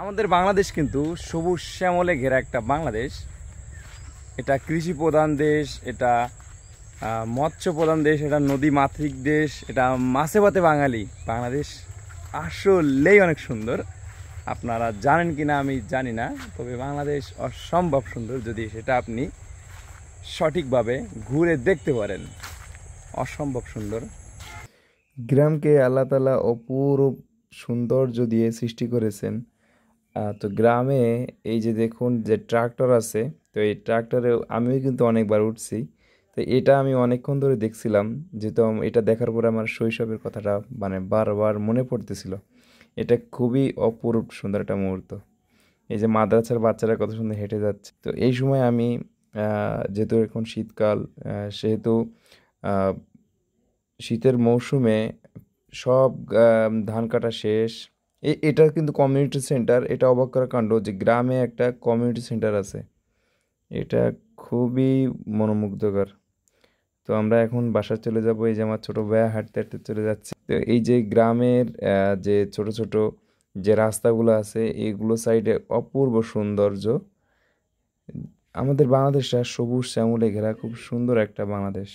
আমাদের বাংলাদেশ কিন্তু সবুজ শ্যামলে ঘেরা একটা বাংলাদেশ। এটা কৃষি প্রধান দেশ, এটা মৎস্য প্রধান দেশ, এটা নদী মাতৃক দেশ, এটা মাছে ভাতে বাঙালি। বাংলাদেশ আসলেই অনেক সুন্দর। আপনারা জানেন কিনা আমি জানি না, তবে বাংলাদেশ অসম্ভব সুন্দর যদি সেটা আপনি সঠিকভাবে ঘুরে দেখতে পারেন। অসম্ভব সুন্দর। গ্রামকে আল্লাহ তাআলা অপূর্ব সৌন্দর্য দিয়ে সৃষ্টি করেছেন। তো গ্রামে এই যে দেখুন যে ট্রাক্টর আছে, তো এই ট্রাক্টরে আমিও কিন্তু অনেকবার উঠছি। তো এটা আমি অনেকক্ষণ ধরে দেখছিলাম, যেহেতু এটা দেখার পরে আমার শৈশবের কথাটা মানে বারবার মনে পড়তেছিল। এটা খুবই অপূর্ব সুন্দর একটা মুহূর্ত। এই যে মাদ্রাসার বাচ্চারা কত সুন্দর হেঁটে যাচ্ছে। তো এই সময় আমি যেহেতু এখন শীতকাল, সেহেতু আহ, শীতের মৌসুমে সব ধান কাটা শেষ। এটা কিন্তু কমিউনিটি সেন্টার। এটা অবাক করার কাণ্ড যে গ্রামে একটা কমিউনিটি সেন্টার আছে। এটা খুবই মনোমুগ্ধকর। তো আমরা এখন বাসা চলে যাব। এই যে আমার ছোট ভাইয়া হাঁটতে হাঁটতে চলে যাচ্ছে। তো এই যে গ্রামের যে ছোট ছোট যে রাস্তাগুলো আছে, এগুলো সাইডে অপূর্ব সৌন্দর্য। আমাদের বাংলাদেশটা সবুজ শ্যামলে ঘেরা খুব সুন্দর একটা বাংলাদেশ।